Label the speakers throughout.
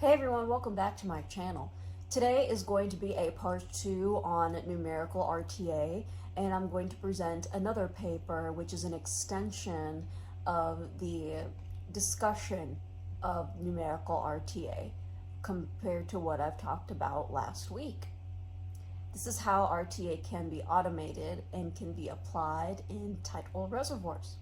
Speaker 1: Hey everyone, welcome back to my channel. Today is going to be a part 2 on numerical RTA, and I'm going to present another paper which is an extension of the discussion of numerical RTA compared to what I've talked about last week. This is how RTA can be automated and can be applied in tidal reservoirs.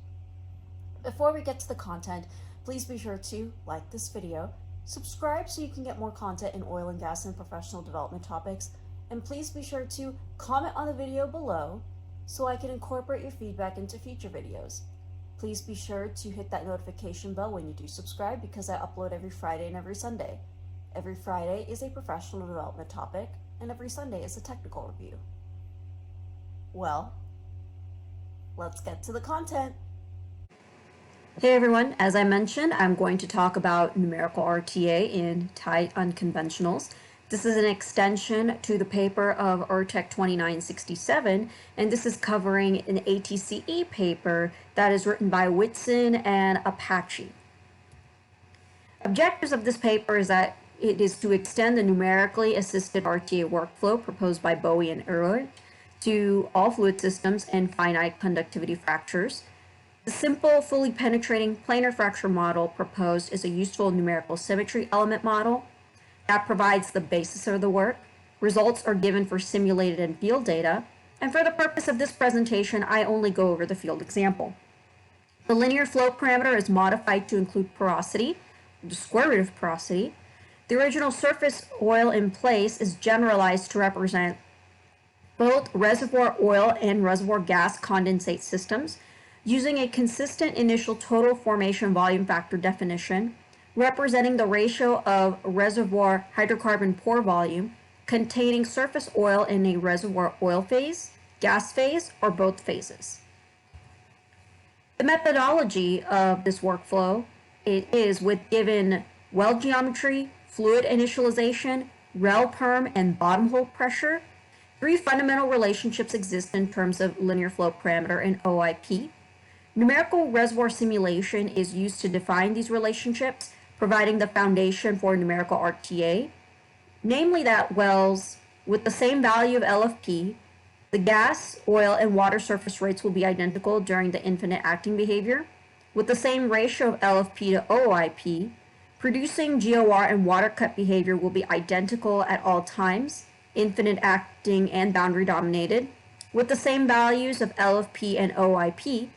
Speaker 1: Before we get to the content, please be sure to like this video, subscribe so you can get more content in oil and gas and professional development topics, and please be sure to comment on the video below so I can incorporate your feedback into future videos. Please be sure to hit that notification bell when you do subscribe because I upload every Friday and every Sunday. Every Friday is a professional development topic, and every Sunday is a technical review. Well, let's get to the content. Hey everyone, as I mentioned, I'm going to talk about numerical RTA in tight unconventionals. This is an extension to the paper of URTEC 2967, and this is covering an ATCE paper that is written by Whitson and Apache. Objectives of this paper is that it is to extend the numerically assisted RTA workflow proposed by Bowie and Ehrlich to all fluid systems and finite conductivity fractures. The simple, fully penetrating planar fracture model proposed is a useful numerical symmetry element model that provides the basis of the work. Results are given for simulated and field data, and for the purpose of this presentation, I only go over the field example. The linear flow parameter is modified to include porosity, the square root of porosity. The original surface oil in place is generalized to represent both reservoir oil and reservoir gas condensate systems, using a consistent initial total formation volume factor definition, representing the ratio of reservoir hydrocarbon pore volume containing surface oil in a reservoir oil phase, gas phase, or both phases. The methodology of this workflow is with given well geometry, fluid initialization, rel perm, and bottom hole pressure. Three fundamental relationships exist in terms of linear flow parameter and OIP. Numerical reservoir simulation is used to define these relationships, providing the foundation for numerical RTA, namely that wells with the same value of LFP, the gas, oil, and water surface rates will be identical during the infinite acting behavior, with the same ratio of LFP to OIP, producing GOR and water cut behavior will be identical at all times, infinite acting and boundary dominated, with the same values of LFP and OIP.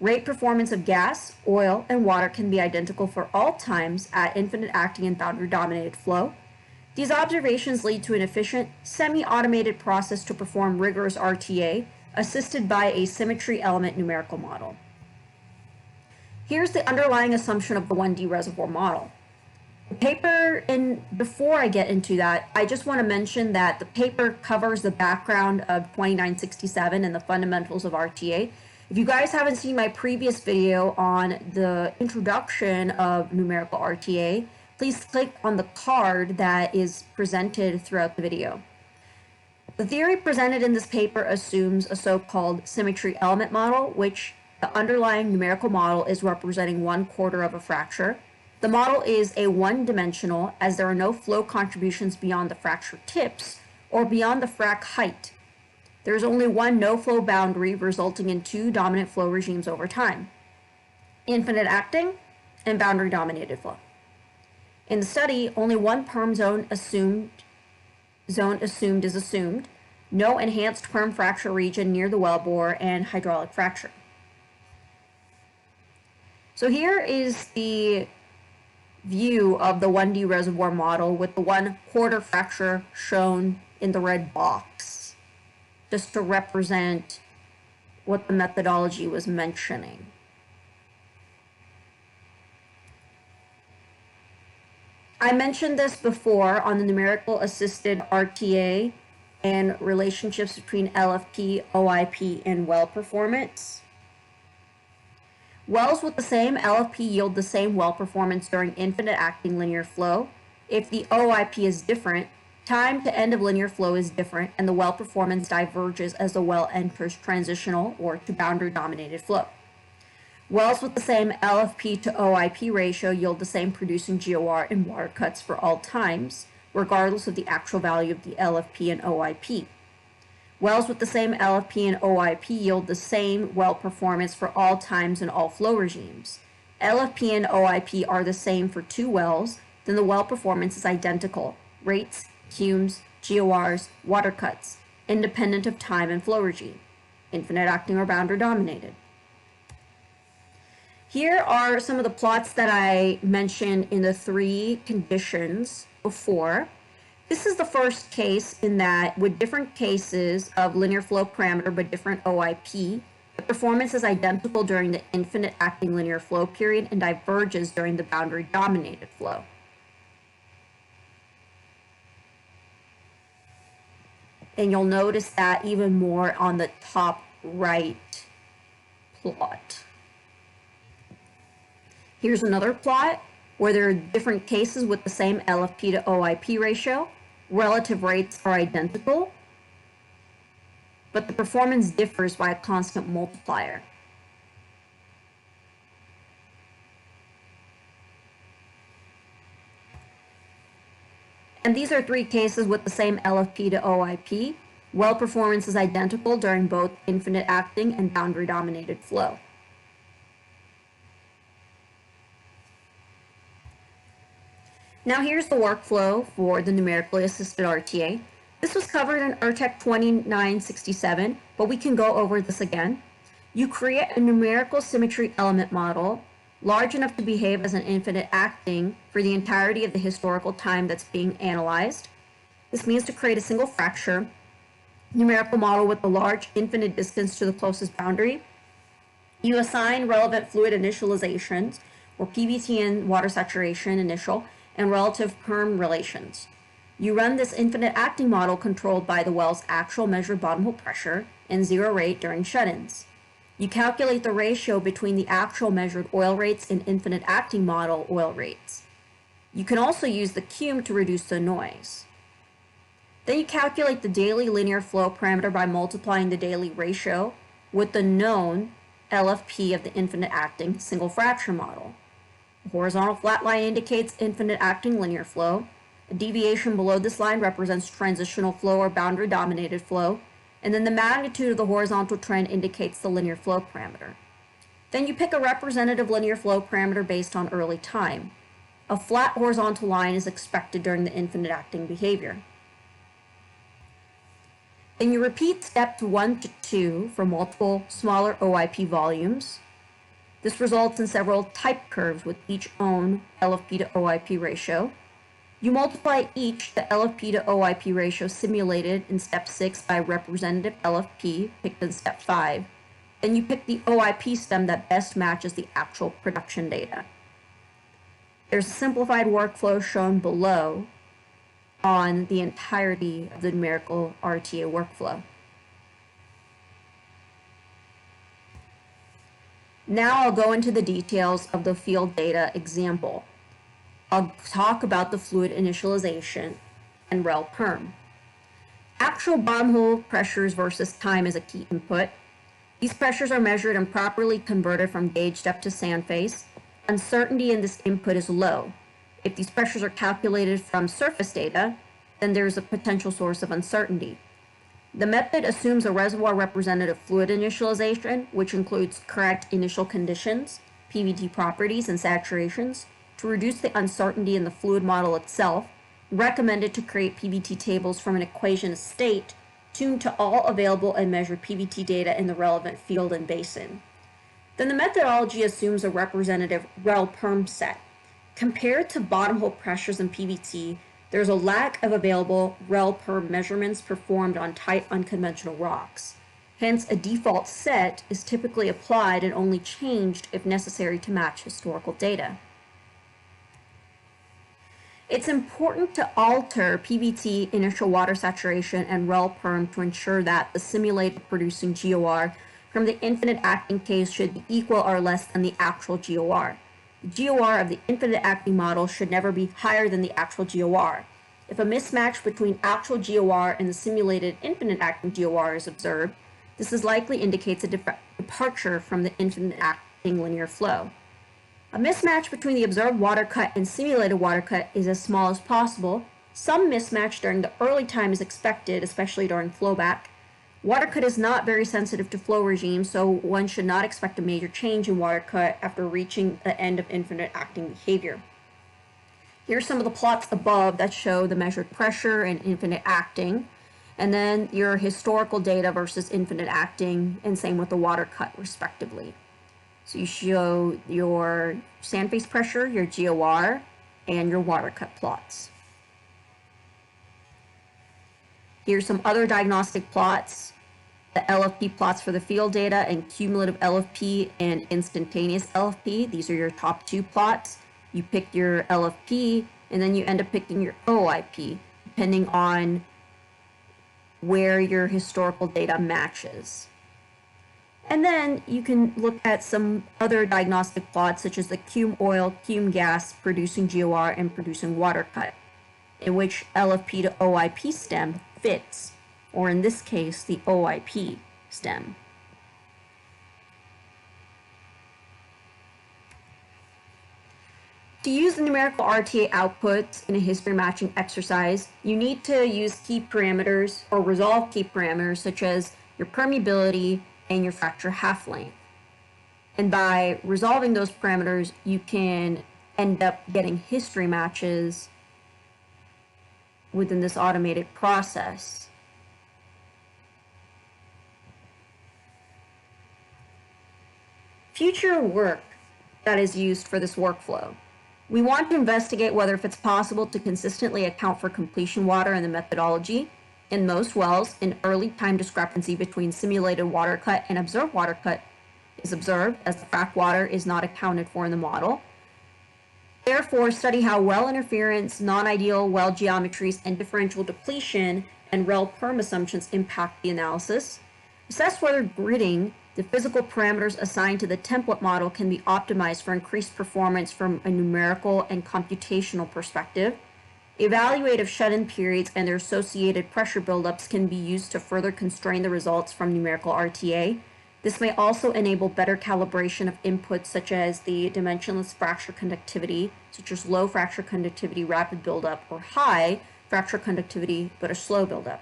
Speaker 1: Rate performance of gas, oil, and water can be identical for all times at infinite acting and boundary dominated flow. These observations lead to an efficient, semi-automated process to perform rigorous RTA, assisted by a symmetry element numerical model. Here's the underlying assumption of the 1D reservoir model. The paper, and before I get into that, I just want to mention that the paper covers the background of 2967 and the fundamentals of RTA. If you guys haven't seen my previous video on the introduction of numerical RTA, please click on the card that is presented throughout the video. The theory presented in this paper assumes a so-called symmetry element model, which the underlying numerical model is representing 1/4 of a fracture. The model is a one-dimensional as there are no flow contributions beyond the fracture tips or beyond the frac height. There is only one no-flow boundary, resulting in two dominant flow regimes over time: infinite acting and boundary-dominated flow. In the study, only one perm zone assumed is assumed, no enhanced perm fracture region near the wellbore, and hydraulic fracture. So here is the view of the 1D reservoir model with the 1/4 fracture shown in the red box, just to represent what the methodology was mentioning. I mentioned this before on the numerical assisted RTA and relationships between LFP, OIP, and well performance. Wells with the same LFP yield the same well performance during infinite acting linear flow. If the OIP is different, time to end of linear flow is different, and the well performance diverges as the well enters transitional or to boundary dominated flow. Wells with the same LFP to OIP ratio yield the same producing GOR and water cuts for all times, regardless of the actual value of the LFP and OIP. Wells with the same LFP and OIP yield the same well performance for all times in all flow regimes. LFP and OIP are the same for two wells, then the well performance is identical. Rates, cumes, GORs, water cuts, independent of time and flow regime, infinite acting or boundary dominated. Here are some of the plots that I mentioned in the three conditions before. This is the first case in that with different cases of linear flow parameter but different OIP, the performance is identical during the infinite acting linear flow period and diverges during the boundary dominated flow. And you'll notice that even more on the top right plot. Here's another plot where there are different cases with the same LFP to OIP ratio. Relative rates are identical, but the performance differs by a constant multiplier. And these are three cases with the same LFP to OIP. Well performance is identical during both infinite acting and boundary dominated flow. Now here's the workflow for the numerically assisted RTA. This was covered in URTEC 2967, but we can go over this again. You create a numerical symmetry element model large enough to behave as an infinite acting for the entirety of the historical time that's being analyzed. This means to create a single fracture numerical model with a large infinite distance to the closest boundary. You assign relevant fluid initializations, or PVT and water saturation initial, and relative perm relations. You run this infinite acting model controlled by the well's actual measured bottom hole pressure and zero rate during shut-ins. You calculate the ratio between the actual measured oil rates and infinite acting model oil rates. You can also use the cume to reduce the noise. Then you calculate the daily linear flow parameter by multiplying the daily ratio with the known LFP of the infinite acting single fracture model. The horizontal flat line indicates infinite acting linear flow. A deviation below this line represents transitional flow or boundary dominated flow, and then the magnitude of the horizontal trend indicates the linear flow parameter. Then you pick a representative linear flow parameter based on early time. A flat horizontal line is expected during the infinite acting behavior. Then you repeat steps 1 to 2 for multiple smaller OIP volumes. This results in several type curves with each own LFP to OIP ratio. You multiply each the LFP to OIP ratio simulated in step 6 by representative LFP picked in step 5. Then you pick the OIP stem that best matches the actual production data. There's a simplified workflow shown below on the entirety of the numerical RTA workflow. Now I'll go into the details of the field data example. I'll talk about the fluid initialization and rel perm. Actual bottom hole pressures versus time is a key input. These pressures are measured and properly converted from gauge depth to sand face. Uncertainty in this input is low. If these pressures are calculated from surface data, then there's a potential source of uncertainty. The method assumes a reservoir representative fluid initialization, which includes correct initial conditions, PVT properties, and saturations. To reduce the uncertainty in the fluid model itself, recommended to create PVT tables from an equation state tuned to all available and measured PVT data in the relevant field and basin. Then the methodology assumes a representative rel perm set. Compared to bottom hole pressures in PVT, there's a lack of available rel perm measurements performed on tight unconventional rocks. Hence, a default set is typically applied and only changed if necessary to match historical data. It's important to alter PVT initial water saturation and rel perm to ensure that the simulated producing GOR from the infinite acting case should be equal or less than the actual GOR. The GOR of the infinite acting model should never be higher than the actual GOR. If a mismatch between actual GOR and the simulated infinite acting GOR is observed, this is likely indicates a departure from the infinite in linear flow. A mismatch between the observed water cut and simulated water cut is as small as possible. Some mismatch during the early time is expected, especially during flowback. Water cut is not very sensitive to flow regimes, so one should not expect a major change in water cut after reaching the end of infinite acting behavior. Here are some of the plots above that show the measured pressure and infinite acting, and then your historical data versus infinite acting, and same with the water cut respectively. So you show your sand face pressure, your GOR, and your water cut plots. Here's some other diagnostic plots, the LFP plots for the field data and cumulative LFP and instantaneous LFP. These are your top two plots. You pick your LFP and then you end up picking your OIP, depending on where your historical data matches. And then you can look at some other diagnostic plots such as the cum oil, cum gas producing GOR and producing water cut, in which LFP to OIP stem fits, or in this case, the OIP stem. To use the numerical RTA outputs in a history matching exercise, you need to use key parameters or resolve key parameters such as your permeability and your fracture half-length. And by resolving those parameters, you can end up getting history matches within this automated process. Future work that is used for this workflow. We want to investigate whether if it's possible to consistently account for completion water in the methodology. In most wells, an early time discrepancy between simulated water cut and observed water cut is observed, as the frac water is not accounted for in the model. Therefore, study how well interference, non-ideal well geometries, and differential depletion and rel perm assumptions impact the analysis. Assess whether gridding, the physical parameters assigned to the template model, can be optimized for increased performance from a numerical and computational perspective. Evaluate if shut-in periods and their associated pressure buildups can be used to further constrain the results from numerical RTA. This may also enable better calibration of inputs such as the dimensionless fracture conductivity, such as low fracture conductivity rapid buildup, or high fracture conductivity but a slow buildup.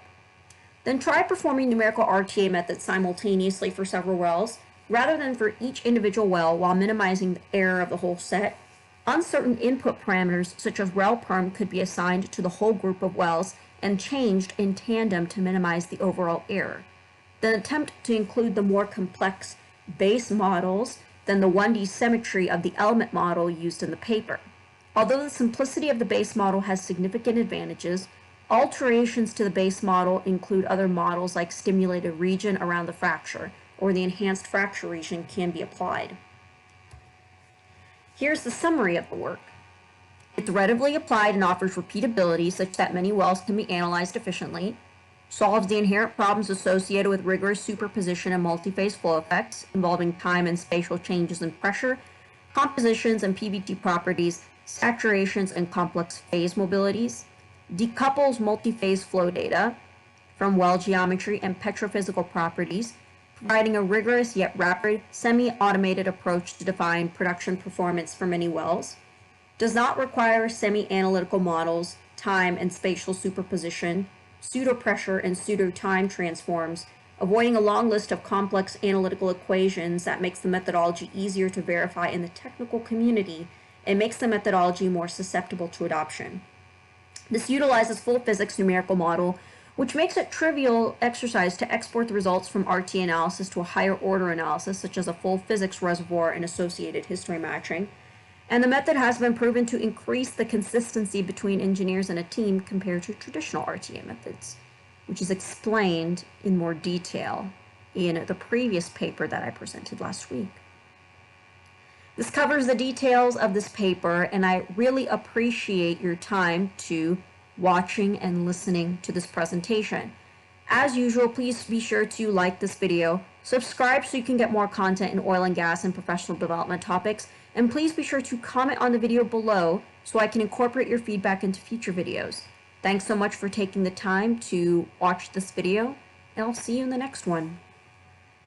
Speaker 1: Then try performing numerical RTA methods simultaneously for several wells, rather than for each individual well, while minimizing the error of the whole set. Uncertain input parameters such as rel perm could be assigned to the whole group of wells and changed in tandem to minimize the overall error. Then attempt to include the more complex base models than the 1D symmetry of the element model used in the paper. Although the simplicity of the base model has significant advantages, alterations to the base model include other models like stimulated region around the fracture, or the enhanced fracture region can be applied. Here's the summary of the work. It's readily applied and offers repeatability such that many wells can be analyzed efficiently, solves the inherent problems associated with rigorous superposition and multi-phase flow effects involving time and spatial changes in pressure, compositions and PVT properties, saturations and complex phase mobilities, decouples multi-phase flow data from well geometry and petrophysical properties, providing a rigorous yet rapid, semi-automated approach to define production performance for many wells, does not require semi-analytical models, time and spatial superposition, pseudo-pressure and pseudo-time transforms, avoiding a long list of complex analytical equations that makes the methodology easier to verify in the technical community and makes the methodology more susceptible to adoption. This utilizes full physics numerical model, which makes it trivial exercise to export the results from RTA analysis to a higher order analysis, such as a full physics reservoir and associated history matching. And the method has been proven to increase the consistency between engineers and a team compared to traditional RTA methods, which is explained in more detail in the previous paper that I presented last week. This covers the details of this paper, and I really appreciate your time to watching and listening to this presentation. As usual, please be sure to like this video, subscribe so you can get more content in oil and gas and professional development topics, and please be sure to comment on the video below so I can incorporate your feedback into future videos. Thanks so much for taking the time to watch this video, and I'll see you in the next one.